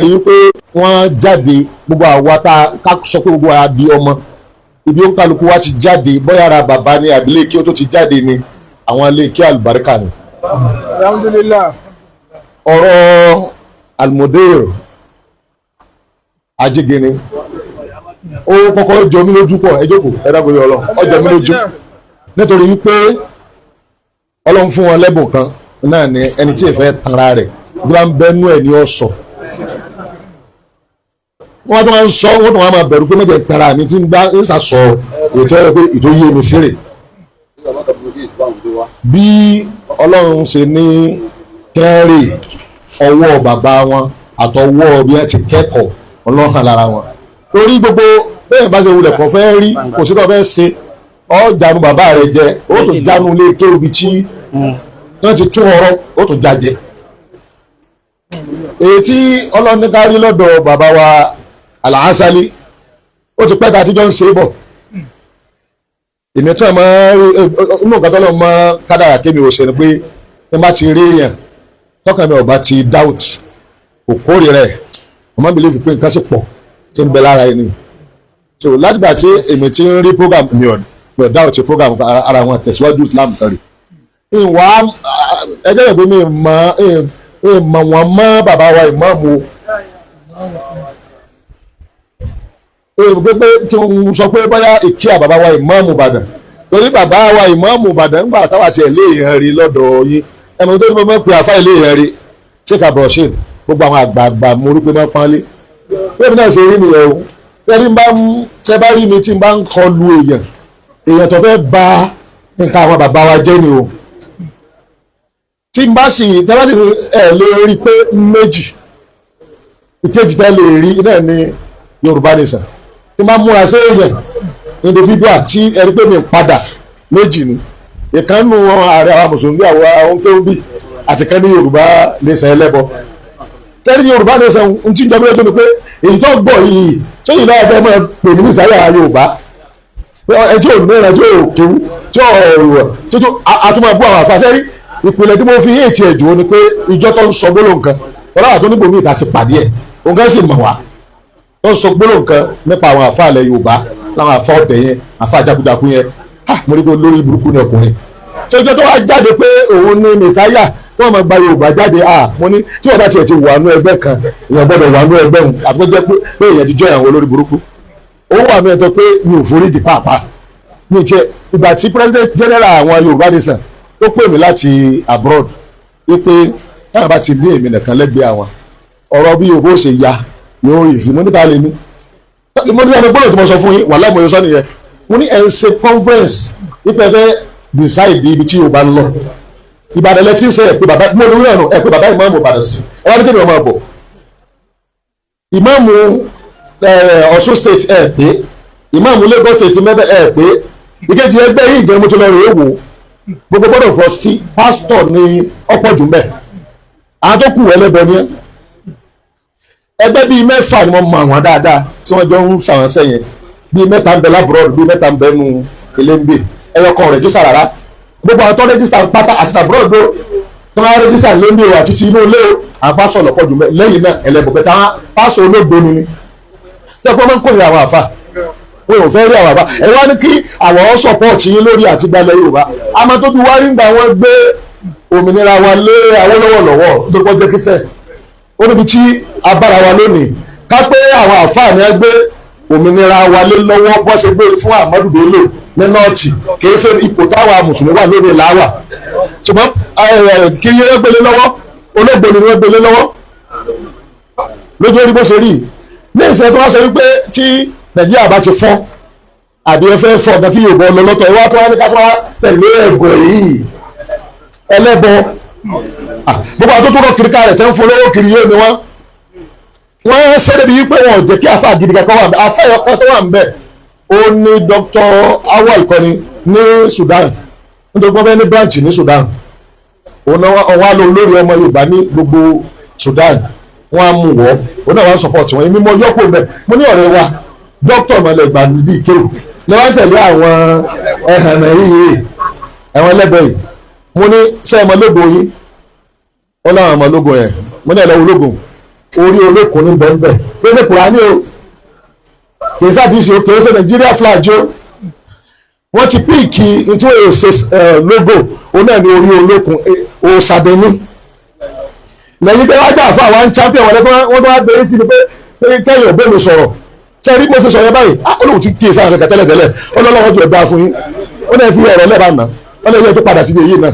rí pé wọ́n jáde gbogbo àwa ká sọ pé gbogbo àbí ọmọ ibi ó ń kálukú wa ti jáde bóyá ara bàbá ni àbílẹ̀ kí ó tó ti jáde ni àwọn ilé kí àlùbáríkà ni. Alhamdulillah. ọ̀rọ̀ almudir Ajégini ó kọ́kọ́ jọ mí lójú pọ̀ ẹ jókòó ẹ dábòye ọlọ́ ó jọ mí lójú nítorí wípé ọlọ́run fún wọn lẹ́bùn kan náà ni ẹni tí èèfẹ́ tanra rẹ̀ tí wọ́n bẹ́ nú ẹ̀ ní ọ̀sọ̀ wọ́n tó máa ń sọ wọ́n tó máa bẹ̀rù pé méje tanra mi ti ń bá ń sàsọ ètò ẹ̀ pé ètò yé mi sírè bí ọlọ́run ṣe ní kẹ́rì ọwọ́ bàbá wọn àtọwọ́ bí ẹ ti kẹ́kọ̀ọ́ ọlọ́hàn lára wọn torí gbogbo bẹ́ẹ̀ bá ṣe wulẹ̀ kọ́ fẹ́ rí kò sí lọ́ọ́ fẹ́ ṣe ọ́ jánu bàbá rẹ̀ jẹ ó tó jánu ilé kéwì tí wọ́n ti tún ọ̀rọ̀ ó tó jájẹ èyí tí ọlọ́ni ká rí lọ́dọ̀ bàbá wa Al-Asali ó ti pẹ́ ta àtijọ́ ń ṣe é bọ̀ èmi tó ẹ̀ máa rí inú nǹkan tó lọ́ mọ́ kádàrà kémi ò ṣe ni pé ẹ bá ti rí èèyàn tọ́kàn mi ò bá ti doubt kò kórè rẹ̀ ọmọ mi lè fi pé nǹkan sì pọ̀ tí ń bẹ lára ẹni so látìgbà tí èmi ti ń rí program mi ò doubt program ara wọn tẹ̀síwájú Islam kan rè ìwà ẹjẹ́ rẹ̀ pé mi mọ̀ wọ́n mọ́ bàbá wa ìmáàmù pé kí n sọ pé bóyá ìkíyà bàbá wa ìmáàmù Ìbàdàn torí bàbá wa ìmáàmù Ìbàdàn ń gbà táwa tiẹ̀ lé èèyàn rí lọ́dọ̀ yín ẹnu tó ní mo mọ̀ pé àfa ilé èèyàn rí Sheikh Abdulrasheed gbogbo àwọn àgbààgbà mo rí pé náà fánlé pé mi náà ṣe rí nìyẹn o tẹ́ bá rí mi tí n bá ń kọlu èèyàn tó fẹ́ bà nǹkan àwọn bàbá wa jẹ́ ni o tí n bá sì tẹ́lá ti lè rí pé méjì ìkejì tẹ́ lè rí náà ní Yorùbá Nation tí n bá múra sí èèyàn individual tí ẹni pé mi padà méjì ni ìkànnù ààrẹ àwọn mùsùlùmí àwọn ohun tó ń bì àti kan ní Yorùbá Nation ẹlẹ́bọ tẹ́lẹ̀ Yorùbá Nation ń tí ń jọ mílẹ̀ tó ni pé èyí tó gbọ́ yìí tó yìí náà jẹ́ mọ́ pè ní ìsáyà Yorùbá ẹjọ́ òmìnira ẹjọ́ òkèwú tí ọ̀rọ̀ títún àtúmọ̀ bú àwọn àfàṣẹ́rí ìpìlẹ̀ tí mo fi yé ti ẹ̀jọ́ ni pé ìjọ tó ń sọ gbólóhùn kan ọlọ́wà tó níbo mi ìta ti pàdé ẹ̀ òun kan sì mọ̀ wá tó ń sọ gbólóhùn kan nípa àwọn àfa ilẹ̀ Yorùbá láwọn àfa ọ̀dẹ̀ yẹn àfa jagunjagu yẹn mo rí pé lórí burúkú ni ọkùnrin tó ìjọ tó wá jáde pé òun ní mẹsáyà tí wọ́n máa gba Yorùbá jáde mo ní tí wọ́n bá tiẹ̀ ti wà nú ẹgbẹ́ kan èèyàn gbọ́dọ̀ wà nú ẹgbẹ́ òun àfi kó jẹ́ pé èèyàn ti jọ ìyàwó lórí burúkú ó wà nú ẹ̀tọ́ pé mi ò foríjì pàápàá mi tiẹ̀ ìgbà tí president general àwọn Yorùbá Nation ó pè mí láti abroad wípé táwọn bá ti ní èmi nìkan lẹ́gbẹ̀ẹ́ àwọn ọ̀rọ̀ bí Yorùbá ó ṣe ya yóò yìí sí mo níta lè ní mo ní ọmọ gbọ́dọ̀ tí mo sọ fún yín wàhálà mo yọ sọ nìyẹn mo ní ẹ̀ ń ṣe conference wípé ẹ fẹ́ decide ibi tí Yorùbá ń lọ Ìbàdàn lẹ ti ń sẹ ẹ pé bàbá mo ní ìrànà ẹ pé bàbá ìmáàmù Ìbàdàn sí ẹ wá ní kéde ọmọ ọbọ ìmáàmù Ọ̀ṣun state ẹ pé ìmáàmù Lagos state mẹbẹ ẹ pé ìkejì ẹgbẹ́ yìí jẹ́ mo ti lọ rè é wò gbogbo gbọ́dọ̀ fọ sí pásítọ̀ ní ọ̀pọ̀ jù mẹ́ àwọn tó kù ẹlẹ́bọ ni ẹgbẹ́ bíi mẹ́fà ni wọ́n mọ àwọn dáadáa tí wọ́n jọ ń sàwọn sẹ́yìn bíi mẹ́ta ń bẹ lábúrọ̀dù bíi mẹ́ta ń bẹ nu eléńgbè ẹyọkọ rẹ̀jísà rárá gbogbo àwọn tó rẹ́jísà pátá àti tàbúrọ̀dù tó máa rẹ́jísà léńgbè o àti ti inú ilé o àwọn pásọ̀ lọ́pọ̀ jù mẹ́ lẹ́yìn náà ẹlẹ́bọ bẹ́ẹ̀ táwọn pásọ̀ olóògbóni ni tí wọ́n máa ń kórìíra àwọn àfà wọn ò fẹ́ rí àwọn àbá ẹ wá ní kí àwọn sọpọ́ọ̀tì yín lórí àti gbalẹ̀ Yorùbá àmọ́ tó bí wárí ń gbà wọ́n gbé òmìnira wa lé Awólọ́wọ̀ lọ́wọ́ tó kọ́ jẹ́ kíṣẹ́ ó níbi tí a bára wa lónìí ká pé àwọn àfáàní ẹ gbé òmìnira wa lé lọ́wọ́ bọ́ ṣe gbé fún Ahmadu Bello ní nọ́ọ̀tì kì í ṣe ipò táwa mùsùlùmí wà lórí làwà ṣùgbọ́n kí yẹn gbélé lọ́wọ́ olóògbé ni wọ́n gbélé lọ́wọ́ lójú orí bó ṣe rí ní ìṣẹ́ tó wá sọ wípé tí Nàìjíríà bá ti fọ́ àbí ẹ fẹ́ fọ́ ọ̀gá kí Yorùbá ọlọ́lọ́tọ̀ ìwà tó wá ní kápá tẹ̀lé ẹ̀gọ́ yìí ẹlẹ́bọ gbogbo àwọn tó tó rọ kiri ká rẹ̀ tẹ́ ń folówó kiri yé ni wọ́n ṣẹ́rẹ́ bí wípé wọn ò jẹ́ kí afa gidi kankan wà ń bẹ̀ afa ẹ̀yọkọ́ tó wà ń bẹ̀ ó ní Dr. Awal Kọ́ni ní Sudan nítorí wọ́n fẹ́ ní branch ní Sudan òun náà wọ́n á lọ lórí ọmọ Yorùbá ní gbogbo Sudan wọ́n á mú wọ́ òun náà wọ́n support wọn èmi mọ yọ́pọ̀ mẹ́ mo ní ọ̀rẹ́ wa dókítà mọ̀lẹ́gbà nídìí ìkéwù lọ́wọ́ tẹ̀lé àwọn ẹ̀hànà yìí àwọn ẹlẹ́bẹ̀ yìí mo ní ṣé ọmọ lógo yín ó láwọn ọmọ lógo yẹn mo ní ẹ̀lọ́wọ́ lógo orí olókun ní bẹ́ẹ̀ kéde kùránì o kìí sàdísì o kìí ṣe Nàìjíríà flag o wọ́n ti píìkì nítorí èsè logo òun náà ní orí olókun òsàdẹ̀ni lẹ́yìn tẹ́ wájà fún àwọn champion wọ́n tó wá bẹ̀rẹ̀ sí ni pé kẹ́yìn ọ̀bẹ mi sọ̀rọ̀ sẹ́rí mo ṣe sọ̀rọ̀ báyìí olóhùn ti kíyèsí àwọn akẹ́kẹ́ tẹ́lẹ̀tẹ́lẹ̀ ọlọ́lọ́wọ́ jù ẹ̀dá fún yín ó náà fi ọ̀rọ̀ lẹ́bàá nà ó lè yẹ tó padà síbi èyí náà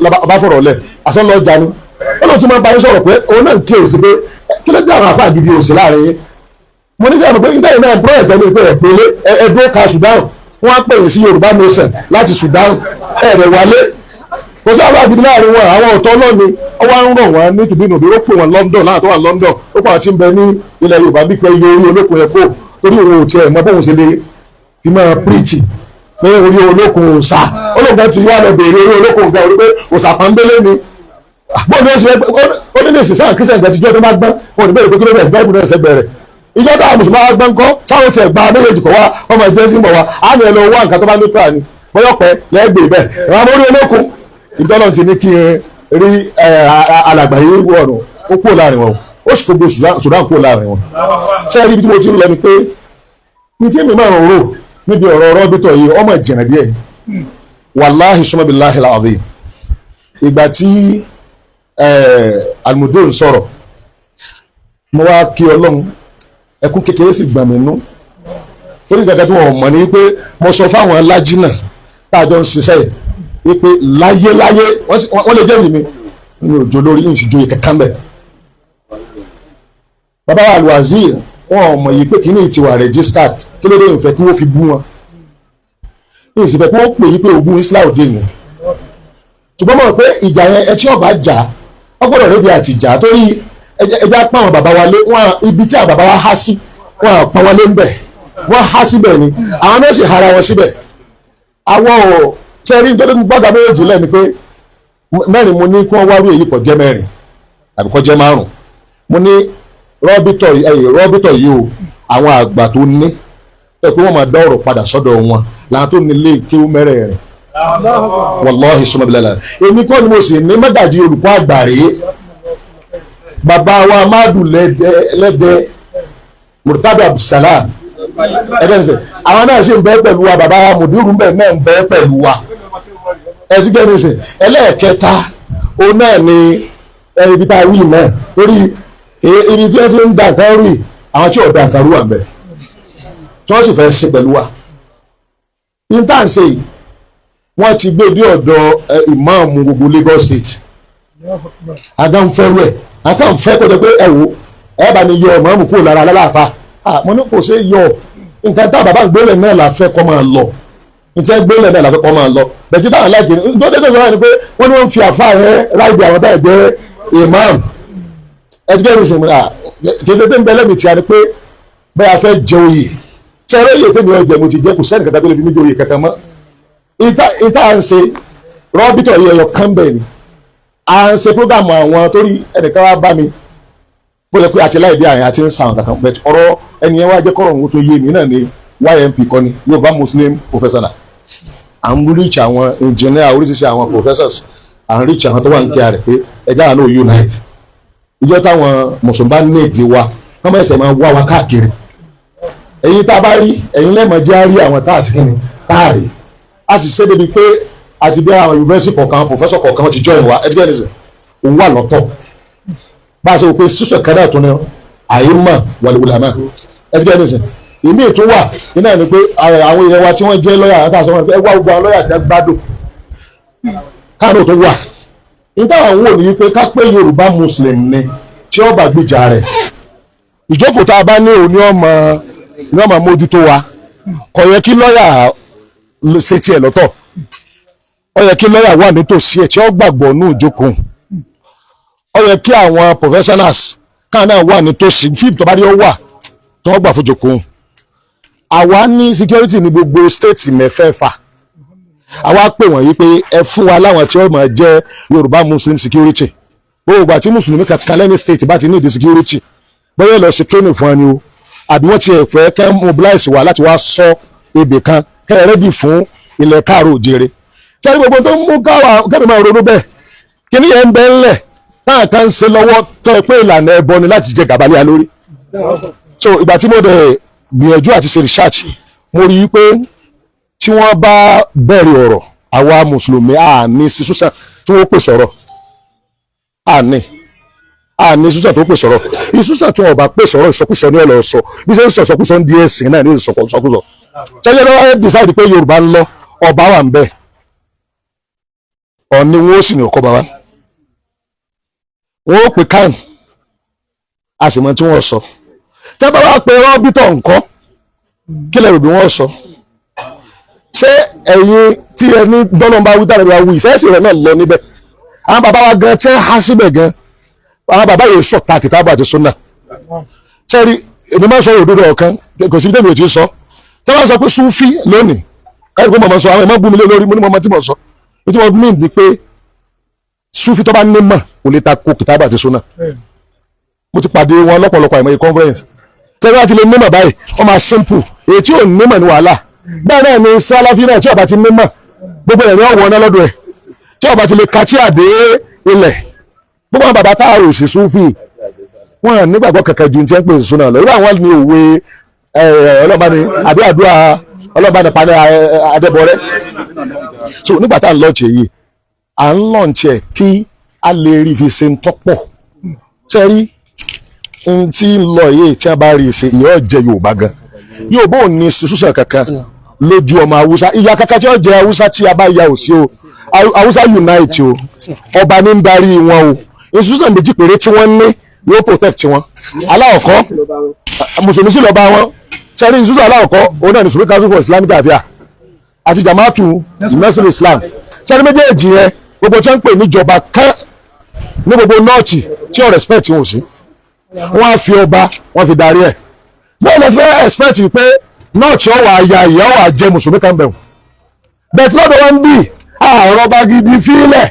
lọ́ba fọ̀rọ̀ lẹ̀ àṣọ lọ́ọ́ jani olóhùn ti máa bá yín sọ̀rọ̀ pé òun náà ń kíyèsí pé kí ló dé àwọn àfáà gidi òsì láàrin yín mo ní sẹ́yìn pé nígbà yìí náà bro ẹ̀tẹ́ mi pé ẹ̀dọ́ ka Sudan wọ́n á pè é sí Yorùbá nation láti Sudan ẹ̀rẹ̀ wálé kò sí àwọn àgídí láàrin wọn àwọn ọ̀tọ̀ ọlọ́ni ọwọ́ ń rọ̀ wọ́n ní tùbínú bí ó pè wọ́n London láwọn tó wà London ó pàwọn tí ń bẹ ní ilẹ̀ Yorùbá bí pé iye orí olókun ẹ̀fọ́ torí òun ò tiẹ̀ mọ bóun ṣe lè fi máa píríìtì pé orí olókun òòṣà olókun ti wá lọ bèèrè orí olókun nǹkan orí pé òòṣà pọ́nbélé ni bóun ní oṣù ó ní lè sì sáà Christian ìgbà tíjọ́ tó bá gbọ́n wọn ò ní bẹ̀rẹ̀ pé kí ló bẹ̀rẹ̀ báyìí náà ṣe bẹ̀rẹ̀ ìjọ táwọn mùsùlùmí wa gbọ́n kọ́ sáwọn tiẹ̀ gba méjèèjì kọ́ wa ọmọ ìjẹ́ sí mọ̀ wa á ní ẹnu wá nǹkan tó bá ní pàà ni bọ́yọ̀pẹ́ lẹ́gbẹ̀ẹ́ bẹ́ẹ̀ ìwà mórí olókun ìtọ́lọ̀ ti ní kí n rí alàgbà yìí wọ̀nù ó kúrò láàrin wọn ó sì kó gbé Sudan kúrò láàrin wọn ṣé ibi tí mo ti ń lọ ni pé ní tí mi máa ń rò níbi ọ̀rọ̀ Rọ́bítọ̀ yìí ọmọ ìjìnà díẹ̀ wàláhì summa billahi al-azim ìgbà tí Al-Mudir ń sọ̀rọ̀ mo wá kí Ọlọ́run ẹkún kékeré sì gbọ̀n mí nú torí gàgà tí wọn mọ̀ ní pé mo sọ fáwọn alájínà tá a jọ ń ṣiṣẹ́ yìí wípé láyéláyé wọ́n lè jẹ́rìí mi ní òjò lórí ní ìṣìjòyè kankan bẹ̀. bàbá wa Al-Wazir wọn mọ̀ yìí pé kíní ti wà registered kí ló dé ìfẹ́ kí wọ́n fi bú wọn ní ìsìfẹ́ kí wọ́n pè yí pé ogun Islam dé ni ṣùgbọ́n mọ̀ pé ìjà yẹn ẹ tí ọba jà wọ́n gbọ́dọ̀ rédi àti ìjà torí ẹja pa àwọn bàbá wa lé wọn ibi tí àwọn bàbá wa há sí wọn pa wọn lé ń bẹ̀ wọ́n há síbẹ̀ ni àwọn náà sì hara wọn síbẹ̀ àwọn ò sẹ́rí nítorí gbọ́dọ̀ méjì lẹ́ni pé mẹ́rin mo ní kí wọ́n wárú èyí kò jẹ́ mẹ́rin àbí kò jẹ́ márùn mo ní Rọ́bítọ̀ yìí o àwọn àgbà tó ní ẹ pé wọ́n máa dá ọ̀rọ̀ padà sọ́dọ̀ wọn làwọn tó nílé kéwú mẹ́rẹ̀ẹ̀rin wallahi summa billahi èmi kọ́ ni mo sì ní mẹ́gàjì olùkọ́ àgbà rèé bàbá wa Amadu lẹ́dẹ́ Murtada Abdulsalam ẹgbẹ́nsẹ̀ àwọn náà sì ń bẹ pẹ̀lú wa bàbá wa Mudiru mbẹ̀ náà ń bẹ pẹ̀lú wa ẹgbẹ́nsẹ̀ ẹlẹ́ẹ̀kẹta òun náà ni ibi tá a wí náà torí ibi tí wọ́n ti ń da nǹkan rí àwọn tí ò da nǹkan rú wà mbẹ̀ tí wọ́n sì fẹ́ ṣe pẹ̀lú wa intanse yìí wọ́n ti gbé dé ọ̀dọ̀ ìmáàmù gbogbo Lagos State aganfẹ́rú ẹ̀ aganfẹ́ kọjá pé ẹ wo ẹ bá ní yọ ìmáàmù kúrò lára aláàfáà mo ní kò ṣe yọ nǹkan tá bàbá gbélé náà la fẹ́ kọ́ máa lọ nǹkan gbélé náà la fẹ́ kọ́ máa lọ bẹ̀tí táwọn aláìkè ní tó dé tó sọ ni pé wọ́n ní wọ́n fi àfa rẹ̀ ráìdì àwọn táyà jẹ́ imam ẹtí kẹ́rin sìn múra kìí ṣe tó ń bẹ lẹ́mìí tí a ní pé bẹ́ẹ̀ fẹ́ jẹ oyè sẹ́rẹ́ oyè tẹ́mi ọ̀jẹ̀ mo ti jẹ́ kò sẹ́ni kẹta tó lè fi mí jẹ oyè kẹta mọ́ ìta à ń ṣe Rọ́bítọ̀ yẹ ẹyọ kan bẹ́ẹ̀ ni à ń ṣe prógámù àwọn torí ẹnìkan wá bá mi bó lẹ pé àti láì dé àyàn àti ń sàn kankan bẹ́ẹ̀ ọ̀rọ̀ ẹni yẹn wá jẹ́ kọ́rọ̀ ohun tó yé mi náà ni YMP kọ́ ni Yorùbá Muslim Professional à ń reach àwọn engineer oríṣiríṣi àwọn professors à ń reach àwọn tó wà ń kí a rẹ̀ pé ẹja àná ò unite ìjọ táwọn mùsùlùmí bá ní èdè wa wọ́n bá ẹsẹ̀ máa wá wa káàkiri ẹ̀yin tá a bá rí ẹ̀yin lẹ́mọ̀ jẹ́ àárí àwọn tá a sì kíni táàrí a ti ṣe débi pé àti bí àwọn university kọ̀ọ̀kan professor kọ̀ọ̀kan ti join wa education òun wà lọ́tọ̀ bá a ṣe wò pé sísọ kẹ́dà tó ní àyèmọ̀ wàlúwàlámà education ìmí ètò wà iná ni pé àwọn èèyàn wa tí wọ́n jẹ́ lọ́yà àti àṣọ wọn ẹ wá gbogbo àwọn lọ́yà tí wọ́n gbádùn káàdó tó wà níta àwọn wò ní pé ká pé Yorùbá Muslim ni tí ó bá gbìjà rẹ̀ ìjókòó tá a bá ní òní ọmọ mójútó wa kò yẹ kí lọ́yà ṣe tiẹ̀ lọ́tọ̀ ó yẹ kí lọ́yà wà nítòsí ẹ̀ tí ó gbàgbọ́ ní ìjókòó ó yẹ kí àwọn professionals káwọn náà wà nítòsí fíìmù tó bá rí ó wà tó wọ́n gbà fún ìjókòó àwa ní security ní gbogbo state mẹ́fẹ̀ẹ̀fà àwa pè wọ́n yí pé ẹ fún wa láwọn tí ó máa jẹ́ Yorùbá Muslim security gbogbo ìgbà tí mùsùlùmí kankan lẹ́ni state bá ti ní ìdí security bóyá lọ ṣe training fún ẹni o àbí wọ́n ti ẹ̀fẹ́ kẹ́ mobilize wa láti wá sọ ebè kan kẹ́ ẹ rẹ́dì fún ilẹ̀ káàró òjèrè sẹ́ni gbogbo tó ń mú kẹ́mi máa ronú bẹ́ẹ̀ kí ni yẹn ń bẹ́ ńlẹ̀ táwọn kan ń ṣe lọ́wọ́ tó ẹ pé ìlànà ẹbọ ni láti jẹ gàba lé lórí. So ìgbà tí mo dẹ̀ gbìyànjú àti ṣe research mo rí i pé tí wọ́n bá bẹ̀rẹ̀ ọ̀rọ̀ àwa mùsùlùmí àní sísúsàn tí wọ́n pè sọ̀rọ̀ àní sísúsàn tó pè sọ̀rọ̀ ìsúsàn tí wọ́n bá pè sọ̀rọ̀ ìsọkúsọ ní ọ̀lọ́ sọ bí ṣe ń sọ ìsọkúsọ ń di ẹ̀sìn náà ní ìsọkúsọ ṣẹlẹ̀ lọ́wọ́ decide pé Yorùbá ń lọ ọba wà ń bẹ̀ ọ̀ni wọn ó sì ní ọkọ̀ bàbá wọn ó pè káìn a sì mọ tí wọ́n sọ tẹ́ bá wá pé rọ́bìtọ̀ nǹkan kí lẹ́rù bí wọ́n sọ ṣé ẹ̀yin tí ẹni dọ́lọ́mbà wí tàbí wí ìṣẹ́sì rẹ̀ náà lọ níbẹ̀ àwọn bàbá wa gan tí wọ́n há síbẹ̀ gan àwọn bàbá yìí sọ̀tà kìtàbù àti súnà sẹ́rí èmi máa ń sọ òdodo ọ̀kan kò sí tẹ́lẹ̀ ò ti sọ tí wọ́n sọ pé súfì lónìí káyọ̀ pé mọ̀mọ́ sọ àwọn ẹ̀mọ́ bú mi lé lórí mo ní mọ̀mọ́ tí mo sọ tí wọ́n mí ní pé súfì tó bá ní mọ̀ kò lè ta ko kìtàbù àti súnà mo ti pàdé wọn lọ́pọ̀lọpọ̀ àìmọye conference tẹ́lẹ̀ láti lè ní mọ̀ báyìí wọ́n máa simple èyí tí ò ní mọ̀ ní wàhálà bẹ́ẹ̀ náà ni sálàfí náà tí ọba ti ní mọ̀ gbogbo ẹ̀ ní ọ̀wọ́ ọ̀nà lọ́dọ̀ ẹ̀ tí ọba ti lè kàtí àdé ilẹ̀ gbogbo àwọn bàbá táàrò sí súfì wọn nígbàgbọ́ kẹ̀kẹ́ ju ti ẹ̀ ń pè súnà lọ irú àwọn ní òwe ọlọ́bàní àbí àdúrà ọlọ́bàní pani adébọ̀rẹ́ so nígbà tá à ń lọ́ọ̀tì èyí à ń lọ́ọ̀tì ẹ̀ kí a lè rí fi ṣe ń tọ́pọ̀ sẹ́rí n tí ń lọ yìí tí a bá rí ṣe ìyá ọ̀jẹ̀ Yorùbá gan Yorùbá ò ní sísúsàn kankan lójú ọmọ Haúsá ìyá kankan tí ó jẹ Haúsá tí a bá ya òsì o Haúsá unite o ọba ní ń darí wọn o sísúsàn méjì péré tí wọ́n ní yóò protect wọn aláwọ̀kọ́ mùsùlùmí sì lọ bá wọn sẹ́rí sísúsàn aláwọ̀kọ́ òun náà ní Supreme Council for Islamic Affairs àti Jamaatu Nasrul Islam sẹ́rí méjèèjì yẹn gbogbo tí wọ́n ń pè níjọba kán ní gbogbo nọ́ọ̀tì tí ò respect wọn ò sí wọ́n á fi ọba wọ́n fi darí ẹ̀ bẹ́ẹ̀ lẹ́sẹ̀ expect pé nọ́ọ̀tì ọ̀wà àyà ìyá ọ̀wà jẹ́ mùsùlùmí kan bẹ̀rù bẹ́ẹ̀ tí lọ́dọ̀ wọn bí àrùn ọba gidi fílẹ̀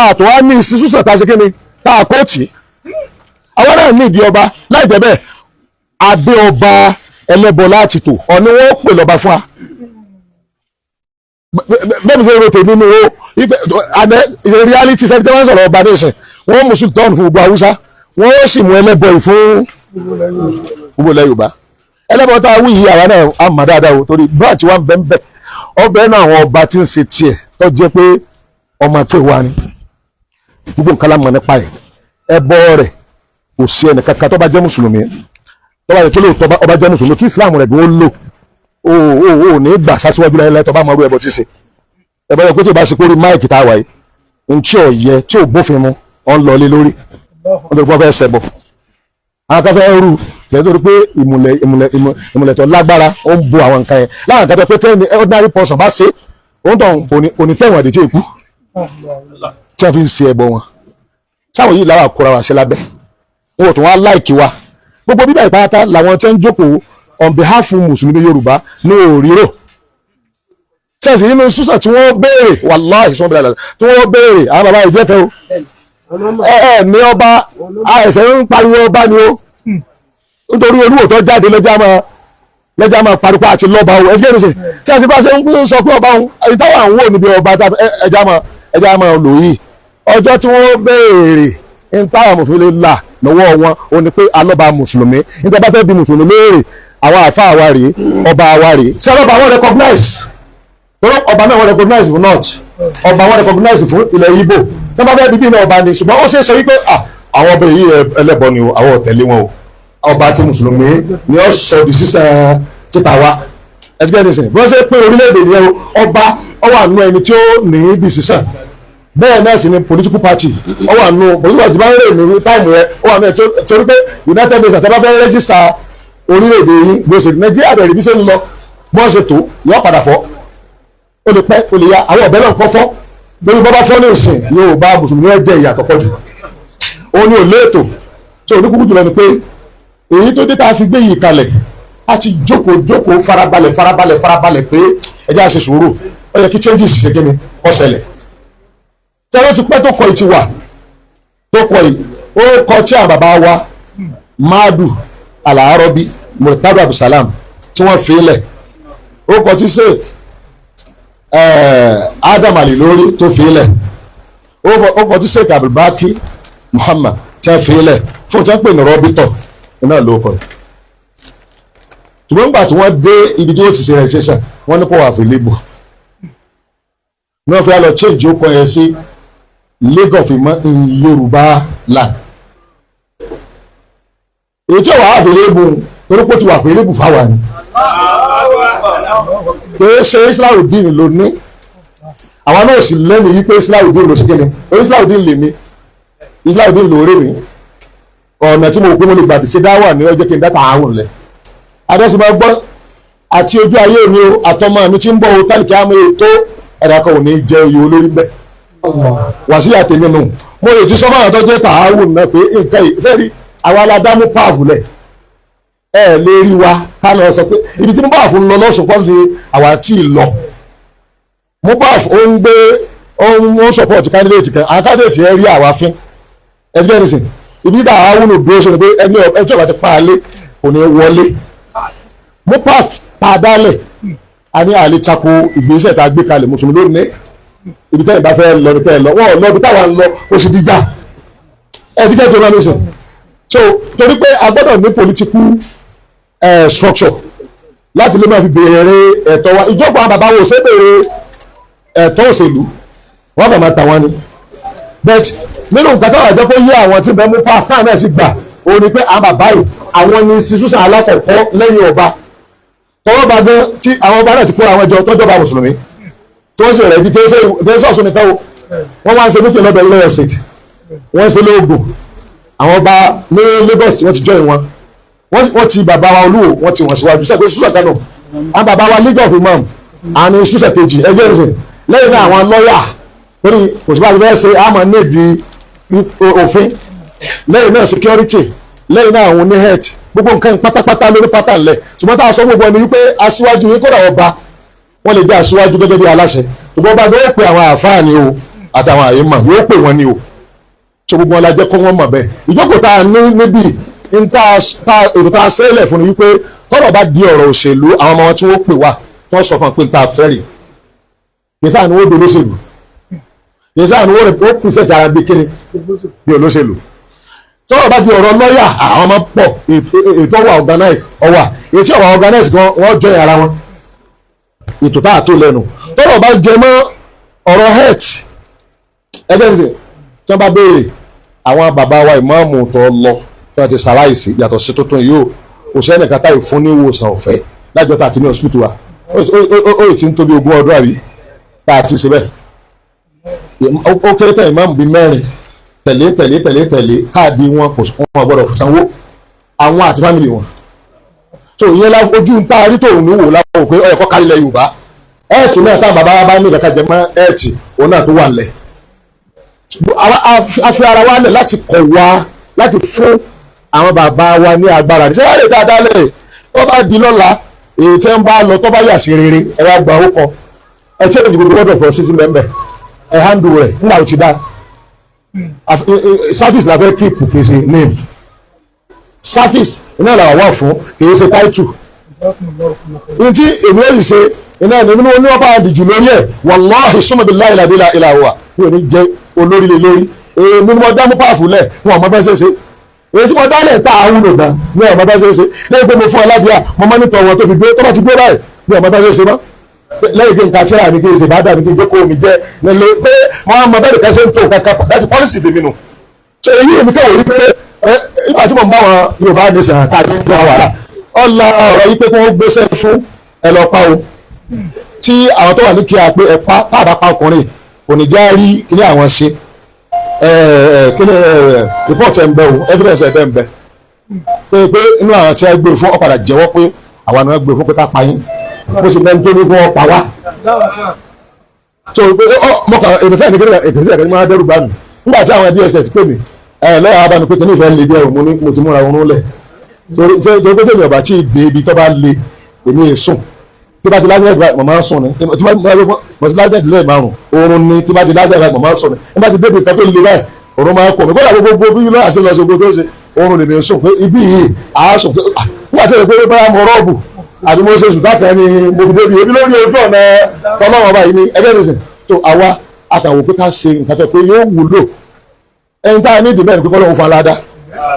àtọ̀ wá ní sísúsàn tá a ṣe kí ni tá a kóòtì àwọn náà ní ìdí ọba láì jẹ́ bẹ́ẹ̀ adé ọba ẹlẹ́bọ láti tò ọ̀ni wọ́n pè lọ́ba fún wa bẹ́ẹ̀ ni fẹ́ẹ́ rò tèmi nínú o reality sẹ́ni tí wọ́n sọ̀rọ̀ ọba ní ìsìn wọ́n mú sultan fún gbogbo Haúsá wọ́n ó sì mú ẹlẹ́bọ yìí fún gbogbo ilẹ̀ Yorùbá ẹlẹ́bọ tá a wí yìí àwa náà á mà dáadáa o torí branch wa ń bẹ́ ń bẹ́ ọbẹ̀ náà àwọn ọba tí ń ṣe tiẹ̀ tó jẹ́ pé ọmọ akéwà ni gbogbo nǹkan lámọ̀ nípa ẹ̀ ẹbọ rẹ̀ kò sí ẹnì kankan tó bá jẹ́ mùsùlùmí tó bá yẹ tó lè tó ọba jẹ́ mùsùlùmí kí Islam rẹ̀ bí ó lò ó ní gbà sásíwájú láyé tó bá mọ ọrú ẹbọ tí ṣe ẹbọ yẹ kó tí ò bá ṣe kórìí máìkì tá a wáyé ntí ò yẹ tí ò bófin mu ọ̀ ń lọ lé lórí wọ́n tó fẹ́ ṣẹbọ àwọn kan fẹ́ rú lẹ́yìn tó rí pé ìmùlẹ̀ tó lágbára ó ń bo àwọn nǹkan yẹn láwọn kan tó pé tẹ́ni ordinary person bá ṣe òun tó òní tẹ̀wọ̀n àdètí èkú tí wọ́n fi ń ṣe ẹbọ wọn sáwọn yìí làwọn àkóra wa ṣe lábẹ́ wọn ò tún wá láìkí wa gbogbo bíbá ìpátá làwọn tí ń jókòó on behalf of mùsùlùmí Yorùbá ní òrírò sẹ́ẹ̀sì nínú sísà tí wọ́n béèrè wàláhì sọ́n bẹ̀rẹ̀ tí wọ́n béèrè àwọn bàbá ìjẹ́fẹ́ o ní ọba àìsàn ń pariwo ọba ni o nítorí olúwo tó jáde lẹ́jà máa pariwo àti lọ́ba o ẹgbẹ́ ìrìnsẹ̀ sẹ́ẹ̀sì bá ṣe ń sọ pé ọba òun èyí táwọn àwọn wò níbi ọba ẹja máa lò yìí ọjọ́ tí wọ́n béèrè ń táwọn amòfin lè là lọ́wọ́ wọn o ní pé alọ́ba mùsùlùmí nígbà bá fẹ́ bí mùsùlùmí léèrè àwọn àfa àwa rèé ọba àwa rèé ṣé ọlọ́ba wọn recognize ọba náà wọ́n recognize fún north ọba wọ́n recognize fún ilẹ̀ Ìgbò tí wọ́n bá fẹ́ bíbí náà ọba ni ṣùgbọ́n ó ṣe é sọ wípé àwọn ọba yìí ẹlẹ́bọ ni o àwọn ọ̀tẹ̀lé wọn o ọba tí mùsùlùmí ni ó sọ di sísan títa wa ẹgbẹ́ ẹ̀dẹ̀sẹ̀ bí wọ́n ṣe pé orílẹ̀-èdè nìyẹn o ọba ó wà nù ẹni tí ó ní bí sísan bẹ́ẹ̀ náà sì ni political party ó wà nù political party bá ń rè ní táìmù yẹn ó wà nù ẹ̀ torí pé United Nations àti abáfẹ́ rẹ́gísítà orílẹ̀-èdè yìí gbèsè Nàìjíríà bẹ̀rẹ̀ bí ṣe ń lọ bọ́n ṣe tó yọ padà fọ́ ó lè pẹ́ ó lè ya àwọn ọ̀bẹ náà kọ́ fọ́ lórí bọ́bá fọ́ ní ìsìn yóò bá mùsùlùmí ẹ̀ jẹ́ ìyàtọ̀ pọ̀ jù òun ni ò léètò tí oníkúkú jùlọ ni pé èyí tó dé tá a fi gbé yìí kalẹ̀ a ti jókòó farabalẹ̀ pé ẹjẹ́ àṣẹ sùúrù ó yẹ kí changes ṣe kíni ó ṣẹlẹ̀ tí a ló ti pẹ́ tó kọ ìtì wà tó kọ yìí ó kọ tí àwọn bàbá wa Madu Al-Arabi Murtada Abdulsalam tí wọ́n fi lẹ̀ ó kọ tí sèé Adam Alilori tó fi lẹ̀ ó kọ tí sèé Abdulbaki Muhammad tí wọ́n fi lẹ̀ fún tí wọ́n pè ní rọ́bìtọ̀ iná ló kọ́ ṣùgbọ́n nígbà tí wọ́n dé ibi tí wọ́n ti ṣe registration wọ́n ní kó wà available ní wọ́n fi lọ change ó kọ́ yẹn sí League of Yorùbá land èyí tí ó wà available torí pé ó ti wà available fáwa ni kìí ṣe Islahudeen ló ní àwọn náà sì lẹ́nu yìí pé Islahudeen ló ṣe kéde Islahudeen lè ní Islahudeen ló rí mi ọ̀nà tí mo pé mo lè gbàdí ṣe dáwà ní ọjọ́ kí n dáta àárùn lẹ̀ adẹ́sìmọ́ gbọ́ àti ojú ayé mi o àtọmọ mi tí ń bọ̀ o tálíkì àmọ́ ètò ẹ̀dá kan ò ní jẹ́ oyè olórí bẹ́ẹ̀ wà sí àtẹ nínú mo lè ti sọ́mọ́ àwọn tó jẹ́ tààrùn náà pé nǹkan yìí sẹ́ẹ̀rí àwa aládámú páàfù lẹ̀ ẹ lè rí wa ká lọ sọ pé ibi tí mo bá fún lọ lọ́sùn kọ́ ni àwa tí ì lọ mo bá ó ń gbé ó ń support candidate kan àwọn candidate yẹn rí àwa fín ẹgbẹ́ nìsín ibi dà á wúlò dúró sọ pé ẹni ẹjọ́ bá ti pa alé kò ní wọlé mo bá tá a dálẹ̀ a ní àlè tako ìgbésẹ̀ tá a gbé kalẹ̀ mùsùlùmí lónìí ibi tẹ́yìn bá fẹ́ lọ ní tẹ́yìn lọ wọ́n lọ ibi táwa ń lọ ó sì dìjà ẹ ti kẹ́kọ̀ọ́ náà lóṣù so torí pé a gbọ́dọ̀ ní political structure láti lè máa fi béèrè ẹ̀tọ́ wa ìjọba àwọn bàbá wo ṣe béèrè ẹ̀tọ́ òṣèlú wọ́n kàn máa tà wọ́n ni but nínú nǹkan táwọn àjọ pé yé àwọn tí bẹ́ẹ̀ mú pa fáwọn náà sì gbà òun ni pé àwọn bàbá yìí àwọn ní institution alákọ̀ọ́kọ́ lẹ́yìn ọba tọwọ́ bá dán tí àwọn ọba náà ti kó àwọn ẹjọ́ tọ́jọba mùsùlùmí tí wọ́n sì rẹ̀ jí kí sọ́ọ̀sùn nìkan o wọ́n wá ń ṣe mítìn lọ́dọ̀ ilé state wọ́n ń ṣe lóògùn àwọn ọba ní Lagos wọ́n ti join wọn wọ́n ti bàbá wa Olúwo wọ́n ti wọ́n síwájú sẹ́gbẹ́ ṣúṣà kánò àwọn bàbá wa League of Imam àni ṣúṣà kejì ẹgbẹ́ ìrìnsìn lẹ́yìn náà àwọn lọ́ọ̀yà torí kò sí bá ti fẹ́ ṣe àmọ́ níbi òfin lẹ́yìn náà security lẹ́yìn náà àwọn oní health gbogbo nǹkan pátápátá lórí pátá ńlẹ̀ ṣùgbọ́n táwọn sọ gbogbo ẹni wípé aṣíwájú yín kódà ọba wọ́n lè jẹ́ aṣíwájú gẹ́gẹ́ bí aláṣẹ ṣùgbọ́n ọba yóò pe àwọn àfáà ni o àtàwọn àyè mọ̀ yóò pè wọ́n ni o ṣe gbogbo wọn la jẹ́ kó wọ́n mọ̀ bẹ́ẹ̀ ìjókòó tá a ní níbí èrò tá a sẹ́lẹ̀ fún ni wípé tọ́rọ̀ bá di ọ̀rọ̀ òṣèlú àwọn ọmọ wọn tí wọ́n pè wá tí wọ́n sọ fún un pé n ta fẹ́ rè yẹsà ni wọ́n di olóṣèlú yẹsà ni wọ́n pèsè ti ara bí kíni bí olóṣèlú tọ́rọ̀ bá di ọ̀rọ̀ lọ́ọ̀yà àwọn ọmọ pọ̀ ètò ọwà organize ọwà ètò ọwà organize gan wọ́n jọ ara wọn ètò tá a tó lẹ́nu tọ́rọ̀ bá jẹ mọ́ ọ̀rọ̀ health ẹgbẹ́ nìsín tí wọ́n bá béèrè àwọn bàbá wa ìmáàmù tó lọ tí wọ́n ti ṣaláìsí yàtọ̀ sí tuntun yìí o kò sẹ́ni kátà ìfún ní ìwòsàn ọ̀fẹ́ lájọ́ tá a ti ní hospital wa ó yìí ti ń tóbi 20 ọdún àbí tá a ti ṣe bẹ́ẹ̀ ó kéré tẹ̀ ìmáàmù bíi 4 tẹ̀lé káàdì wọn kò wọ́n gbọ́dọ̀ sanwó àwọn àti fámìlì wọn so ìyẹn la ojú ń taari tó òun ní wò láwọn pé ọ̀yọ̀kọ́ kárí ilẹ̀ Yorùbá ẹ̀ẹ̀tì náà táwọn bàbá wa bá ní ìdàkà jẹ mọ́ ẹ̀ẹ̀tì òun náà tó wà lẹ̀ a fi ara wa lẹ̀ láti kọ̀ wá láti fún àwọn bàbá wa ní agbára ní sẹ́wọ́n lè dáadáa lẹ̀ tó bá di lọ́la èyí tí ń bá lọ tó bá yà sí rere ẹ wá gba orúkọ ẹ tí èdè gbogbo ọdọ fọ sísú mẹ́mbẹ́ ẹ handle rẹ̀ nígbà tó ti dá service la fẹ́ keep kì í ṣe name service iná làwọn wà fún kì í ṣe title ntí èmi ẹ̀ yìí ṣe iná ẹni ní wọ́n bá dìjú lórí ẹ̀ wallahi summa billahi la ilaha illa huwa mi ò ní jẹ́ olórí lé lórí èmi ni mo dá mú pààfù lẹ̀ wọn ò mọ bẹ́ẹ̀ ṣe èyí tí mo dá lẹ̀ tá a wúlò gan ní ọmọ bá ṣe lẹ́yìn pé mo fún ọlábíà mo máa ń tọ̀ wọn tó fi gbé tó bá ti gbé báyìí ní ọmọ bá ṣe mọ́ lẹ́yìn kí n ka tíra ní kí n ṣe bá dà ní kí n jókòó mi jẹ́ nílé pé wọ́n á mọ bẹ́ẹ̀ nìkan ṣe ń tó kankan láti pọ́lísì tèmi nù ṣe èyí èmi kẹ́wọ̀ yí pé ìgbà tí mo ń bá wọn Yorùbá ní sàn káàkiri fún wa wàrà ọ̀la ọ̀rọ̀ yí pé kí wọ́n gbéṣẹ́ fún ẹ lọ pa o tí àwọn tó wà ní kí a pé ẹ pa táàbà pa ọkùnrin kò ní já rí kí ní àwọn ṣe kíni report ẹ̀ ń bẹ o evidence ẹ̀ bẹ́ẹ̀ ń bẹ pé inú àwọn tí wọ́n gbé fún ọ̀padà jẹ́wọ́ pé àwọn náà gbé fún pé ká pa yín bó sì mẹ́ni tó ní kí wọ́n pa wá. so pé mọ̀kà èmìtẹ́ ní kíni èkìtì ẹ̀kẹ́ máa dẹ́rù bá mi nígbà tí àwọn DSS pè mí lọ́wọ́ abánu pé kíní ìfẹ́ lè díẹ̀ mo ní mo ti múra oorun lẹ̀ torí pé tèmi ọ̀bà tí ì dé ibi tó bá le èmi è sùn tí bá ti lásìlẹ̀ ìgbà mọ̀ máa ń sùn ni tí bá ti lásìlẹ̀ ìlẹ̀ márùn oorun ni tí bá ti lásìlẹ̀ ìgbà mọ̀ máa ń sùn ni tí bá ti débi ìkan tó le báyìí oorun máa ń kọ̀ mí kọ́lá gbogbo bí lọ́wọ́ àti lọ́sọ̀ gbogbo tó ṣe oorun lè mi sùn pé ibi yìí àá sùn pé nígbà tí ó pé báyà mo rọ́ọ̀bù àti mo ṣe sùn dákẹ́ ni mo fi débi ebi lórí ojú ọ̀nà ọlọ́wọ́ báyìí ni ẹgbẹ́ nìsín tó àwa àtàwọn pé ká ṣe nǹkan tó pé yóò wúlò ẹni tá a ní ìdí mẹ́rin pípọ́ lọ́wọ́ fún aládá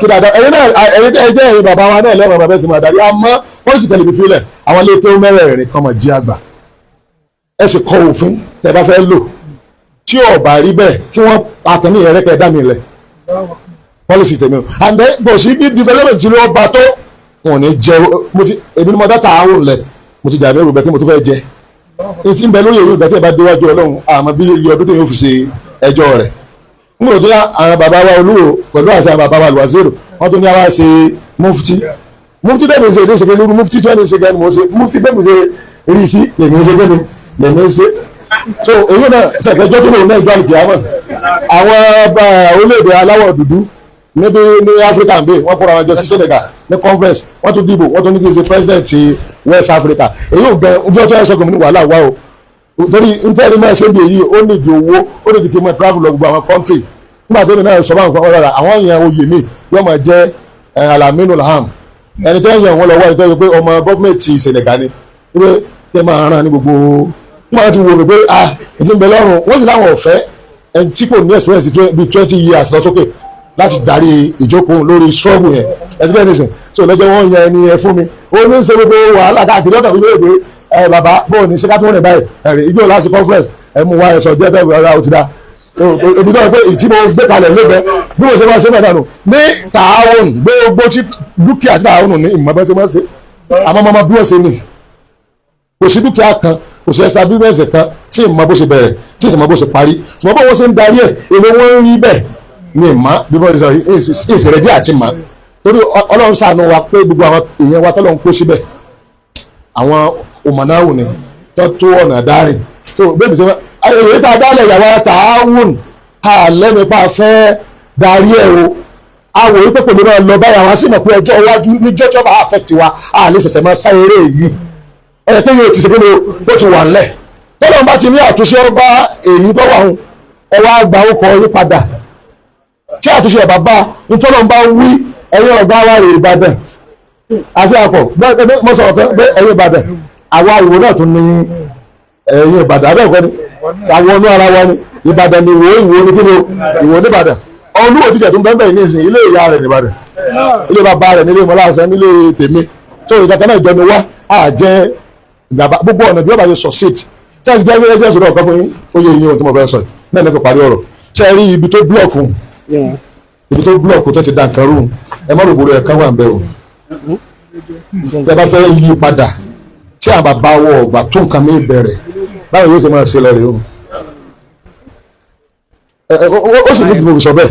kí dáadáa ẹ̀yin bàbá wa náà lẹ́wọ̀n bàbá ẹ̀sìn máa darí àmọ́ wọ́n sì tẹ̀lé mi fílẹ̀ àwọn ilé tó mẹ́rẹ̀ẹ̀rin kan máa jí àgbà ẹ sì kọ òfin tẹ́ bá fẹ́ lò tí ò bá rí bẹ́ẹ̀ kí wọ́n àtẹ̀ní ẹ̀rẹ́kẹ́ dá mi lẹ̀ policy tèmi o and then bó sì bí development ti ló bá tó wọn ò ní jẹ èmi ni mo dá tààrùn lẹ̀ mo ti jàmí rògbẹ́ tí mo tó fẹ́ jẹ etí ń bẹ lórí èrò ìgbà tí ẹ bá déwájú Ọlọ́run àmọ́ bí iye ọdún tí yóò fi ṣe ẹjọ́ rẹ̀ nígbà tó yá àwọn bàbá wa olúwo pẹ̀lú àṣà àwọn bàbá wa lùwàzírò wọ́n tó ní àwa ṣe mufti tẹ́lẹ̀ ṣe èdè ṣèkè lórí mufti tí wọ́n ní ṣe gẹ́ni mo ṣe mufti tẹ́lẹ̀ ṣe rí sí lèmi ṣe gẹ́ni lèmi ṣe so èyí náà ṣàgbẹ́jọ́ tó lòun náà gbá ìgbé àmọ́ àwọn orílẹ̀-èdè aláwọ̀ dúdú níbi ní Africa bíi wọ́n kóra wọn jọ sí Senegal ní conference wọ́n tún dìbò wọ́n tún ní kí n ṣe president ti West Africa èyí ò gan ojú ọjọ́ ẹ̀ṣọ́ gómìnà wàhálà wá o torí ntẹ́ni máa ṣe ń di èyí ó ní ìdí owó ó ní ìdí kí n máa travel lọ gbogbo àwọn country nígbà tó ní náà sọ bá nǹkan ọ̀rọ̀ àwọn èèyàn oyè mi yóò máa jẹ́ Alaminu Laham ẹni tẹ́ ń yàn wọ́n lọ́wọ́ ìtọ́jú pé ọmọ gọ́ọ̀mẹ̀ntì Senegal ni wípé tẹ́ máa ràn ní gbogbo wọ́n ti wò mí pé ìdí ń bẹ lọ́rùn wọ́n sì láwọn ọ̀fẹ́ ẹni tí kò ní experience bíi 20 years lọ sókè láti darí ìjókòó lórí struggle yẹn ẹtí bẹ́ẹ̀ nìsín so lọ́jọ́ wọn yan ẹni yẹn fún mi ó ní ṣe gbogbo wàhálà káàkiri ọ̀dọ̀ mi lóye pé bàbá bóun ní ṣẹ́ká tó rìn báyìí ìjọ láti conference mú wa ẹ̀sọ́ díẹ̀ bẹ́ẹ̀ rárá ó ti dá ebi tó ń pẹ́ ìtí mo gbé kalẹ̀ lébẹ́ bí mo ṣe máa ṣe mẹ́ta nù ní tààwọn gbogbo tí dúkìá tí tààwọn ní ìmọ̀ bẹ́ẹ̀ ṣe máa ṣe àmọ́ mọ́mọ́ bí wọ́n ṣe ní kò sí dúkìá kan kò sí ẹ̀sà bíbẹ́ẹ̀sì kan tí ìmọ̀ bó ṣe bẹ̀rẹ̀ tí ìmọ̀ bó ṣe parí ṣùgbọ́n bó wọ́n ṣe ń darí ẹ̀ èlé wọ́n ń rí bẹ́ẹ̀ ní ìmọ̀ bí wọ́n ṣe sọ ìṣẹ̀rẹ̀dí àti ìmọ̀ torí Ọlọ́run ṣàánú wa pé gbogbo àwọn èèyàn wa tọ́lọ́run kó síbẹ̀ àwọn òmànáwò ni tó tó ọ̀nà dárìn tó bẹ́ẹ̀ bí èyí tá a dálẹ̀ ìyàwó tààwùn àlẹ́mìpá fẹ́ darí ẹ̀ o àwọ̀ yìí pẹ̀pẹ̀ lórí ọlọ́ báyìí àwọn sì mọ̀ pé ọjọ́ iwájú níjọ́ tí wọ́n bá affect wa àlẹ́ ṣẹ̀ṣẹ̀ máa sá eré yìí ẹ̀yẹ tó yóò ti ṣe pé ó ti wà ńlẹ̀ tọ́lọ́run bá ti ní àtúnṣe ọba èyí tó wà ń ẹwà àgbà ọkọ̀ yí padà tí àtúnṣe ọba bá nítọ́lọ́run bá wí ẹ̀yẹ ọ̀gá wa rè Ìbàdàn àti àpọ̀ mo sọ̀rọ̀ kan pé ẹ̀yẹ Ìbàdàn àwa ìwò náà tún ní ẹ̀yẹ Ìbàdàn abẹ́ẹ̀kọ́ ni àwọn ọ̀nà ara wa ni Ìbàdàn ni ìwò ní kíni ìwò ní Ìbàdàn olúwo tíjẹ̀ tó ń bẹ́ẹ̀ ní ìsìn ilé ìyá rẹ̀ ní Ìbàdàn ilé bàbá rẹ̀ nílé mọ́láṣẹ́ nílé tèmi tó ìkàkẹ́ náà ìjọni wá àjẹ́ ìjàmbá gbogbo ọ̀nà bí wọ́n bá ṣe succeed tí a ti gbẹ́ ẹgbẹ́ sọ̀rọ̀ ọ̀kan fún yín ó yẹ ìyẹn ohun tí mo fẹ́ sọ náà ní kò parí ọ̀rọ̀ ṣe rí ibi tó blọọkù tó ti dà nǹkan rú ẹ má rògbòrò ẹ̀ káwọn àbẹ̀ o tẹ bá fẹ́ yí padà tí àwọn bàbá wọ ọgbà tó nǹkan mi bẹ̀rẹ̀ báwo yóò ṣe máa ṣe lọ rè o ó sì ní ìdìbò sọ bẹ́ẹ̀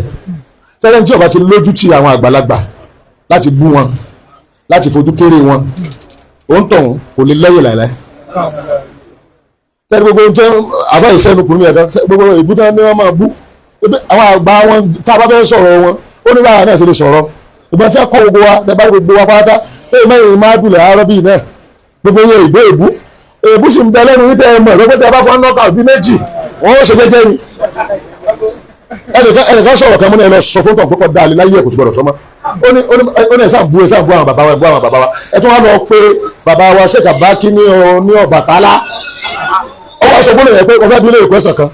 sẹ́yìn tí ọba ti lójú ti àwọn àgbàlagbà láti bú wọn láti fojú kéré wọn ó ń tọ̀hún kò lè lẹ́yìn láìláì sẹ́ni gbogbo ohun tí àbá ìṣẹ́nu kùnú ẹ̀dá gbogbo ìbúta ni wọ́n máa bú àwọn àgbà wọn tá a bá fẹ́ sọ̀rọ̀ wọn ó ní báyà náà ṣe lè sọ̀rọ̀ ìbọn tí a kọ́ gbogbo wa bẹ́ẹ̀ bá gbogbo wa pátá lẹ́yìn mẹ́rin máa dùlẹ̀ àárọ̀ bíi náà gbogbo yẹn ìgbé èbú sì ń bẹ lẹ́nu yìí tẹ́ ẹ mọ̀ ẹ̀rọ tẹ́ ẹ bá fọ́n nọ́ọ̀kà bí méjì wọ́n ó ṣe jẹ́jẹ́ ni ẹnìkan sọ̀rọ̀ kan mú ní ẹ lọ sọ fún tọ̀ pípọ̀ dáa lé láyé ẹ̀kọ́ tó gbọdọ̀ sọ́mọ́ ó ní ẹ̀sán bú àwọn bàbá wa ẹ tún wá lọ pé bàbá wa ṣèkà bá kí ní Ọbàtálá ó wá sọ fún ẹ̀yẹ pé ọ̀fẹ́ bí ilé ìkọ́ ẹ̀sán kan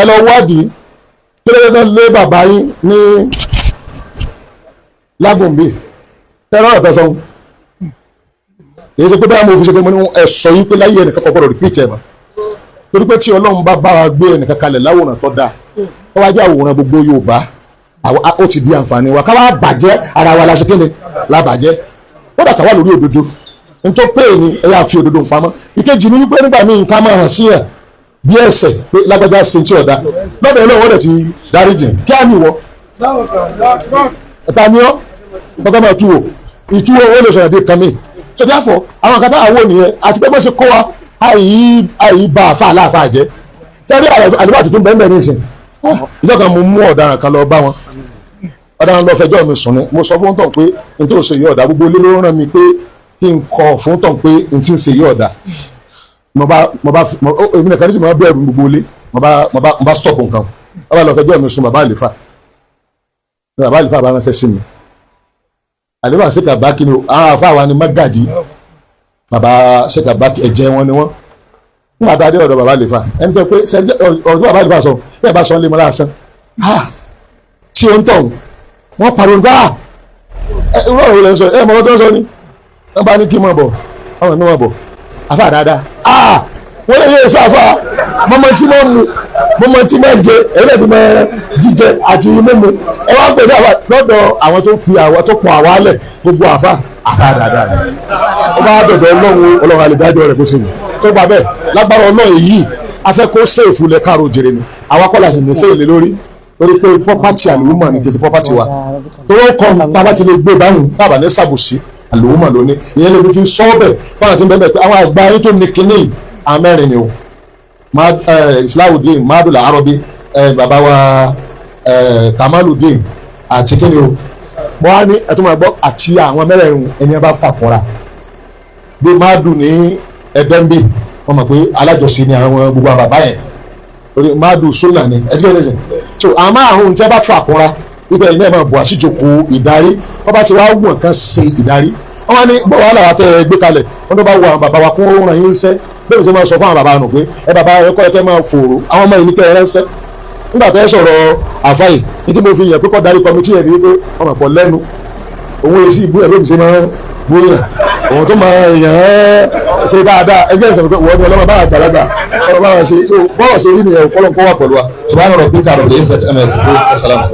ẹ lọ wádìí kí ló dé lé bàbá yín ní Lágùnbí tẹ́rọ ọ̀tẹ́ sọ́hún èyí ṣe pé báyà mo fi ṣe pé mo ní ẹ̀sọ́ yín pé láyé ẹnìkan kọ́ gbọ́dọ̀ repeat ẹ̀ mọ́ torí pé tí Ọlọ́run bá bá wa gbé ẹnìkan kalẹ̀ láwòrán tó dáa ó wá jẹ́ àwòrán gbogbo Yorùbá ó ti di àǹfààní wa ká wá bàjẹ́ ara wa láṣẹ kéde lábàjẹ́ ó dàtà wà lórí òdodo n tó pé ní ẹ̀yà fi òdodo pamọ́ ìkejì ní wípé nígbà míì ká máa hàn sí ẹ̀ bí ẹsẹ̀ pé lágbájá ṣe tí ọ̀dà lọ́dọ̀ Ọlọ́run wọ́n dẹ̀ ti dáríjì kí á nìwọ ẹ̀ta ni ọ́ kọ́kọ́ máa túwò ìtúwò ó lè sọ̀rọ̀ dé kan mí so therefore àwọn kan tá àwọn nìyẹn àti pé bó ṣe kó wa àyí bá àfa àláàfà jẹ́ sẹ́rí àlùbá tuntun bẹ́ẹ̀ bẹ́ẹ̀ ní ìsìn ìjọ kan mo mú ọ̀daràn kan lọ bá wọn ọ̀daràn lọ fẹjọ́ mi sùn ni mo sọ fún tọ̀ pé n tó ṣe yí ọ̀dà gbogbo ilé ló rán mi pé kí n kọ fún tọ̀ pé n ti ń ṣe yí ọ̀dà mo bá èmi nìkan nísìnyí mo bá bẹ̀rù gbogbo ilé mo bá stop nǹkan wọ́n bá lọ fẹjọ́ mi sùn bàbá àlìfà bá ránṣẹ́ sí mi àlìfà ṣèkà bá kí ni àwọn àfa wa ni mágàjì bàbá ṣèkà bá ẹ̀jẹ̀ wọn ni wọ́n nígbà tá a dé ọ̀dọ̀ bàbá àlìfà ẹni tó pé ọ̀dọ̀ bàbá àlìfà sọ bẹ́ẹ̀ bá sọ ń lé mọ́ lásán tí ó ń tọ̀ wọ́n pariwo gbá irú ọ̀rọ̀ ilẹ̀ ń sọ ẹ mọ̀ ọdún sọ ni wọ́n bá ní kí n máa bọ̀ àwọn ẹ̀mí máa bọ̀ àfà dáadáa wọ́n lè yé sáfà mọ́mọ́ tí máa mu mọ́mọ́ tí máa jẹ ẹ̀rẹ́ tí máa jíjẹ àti mímu ẹ wá pè ní àfà lọ́dọ̀ àwọn tó fi àwọn tó pọ̀ àwa lẹ̀ gbogbo àfà dáadáa ni ó bá dọ̀dọ̀ ọlọ́run àlèdájọ́ rẹ̀ kó ṣe ní tó gbà bẹ́ẹ̀ lágbára ọlọ́run yìí afẹ́ kó sèfù lẹ káàró jèrè ni àwa kọ́lá sì ní sèlè lórí pé pọ́pátì àlùmọ̀ ní kìí pọ́pátì wa tó wọ́n kọ́ tábà ti lè gbé báyìí tábà ní sàbòsí àlùmọ̀ lónìí ìyẹn lè fi sọ́ọ̀bẹ̀ fáwọn àti bẹ́ẹ̀ pé àwọn àgbà ayé tó ní kinní amẹ́rin ni o Islahudeen Madula Arabi bàbá wa Kamaludeen àti kinní o wọ́n á ní ẹ̀tọ́ máa gbọ́ àti àwọn mẹ́rẹ̀ẹ̀rin ẹni ẹ bá fà kúnra bí Madu ní ẹ̀dẹ́mbì wọ́n mọ̀ pé alájọsí ni àwọn gbogbo àwọn bàbá yẹn orí Madu sunna ni ẹ̀dẹ́gbẹ̀rẹ̀ so àmọ́ àwọn ohun tí a bá fà kúnra ibẹ̀ iná ẹ̀ máa bọ̀ àṣìjòkó ìdarí wọ́n bá ti wá wọ̀n kan ṣe ìdarí wọ́n wá ní gbọ́ wàhálà wa tẹ́ ẹ gbé kalẹ̀ wọ́n tó bá wọ àwọn bàbá wa kó ràn yín sẹ́ bẹ́ẹ̀ ṣe máa sọ fún àwọn bàbá nù pé ẹ bàbá ẹ kọ́ ẹ kẹ́ máa fòrò àwọn ọmọ yìí ní kẹ́ ẹ ránṣẹ́ nígbà tẹ́ ẹ sọ̀rọ̀ àfáì ní tí mo fi yàn pé kọ́ darí kọmitì yẹn ní pé ọmọ pọ̀ lẹ́nu òun èsì ìbú ẹ̀ lóbi ṣe máa bóyá òun tó máa yàn án ṣe dáadáa ẹgbẹ́ ìṣẹ̀lẹ̀ pé wọ́n ní ọlọ́mọ bá àgbàlagbà ọlọ́mọ bá wà ṣe so bọ́ọ̀ ṣe rí nìyẹn kọ́lọ́n kọ́ wà pẹ̀lú wa ṣùgbọ́n àwọn ọ̀rọ̀ pínta rẹ̀ lè ṣe ms fún ẹ̀ṣẹ̀ láti.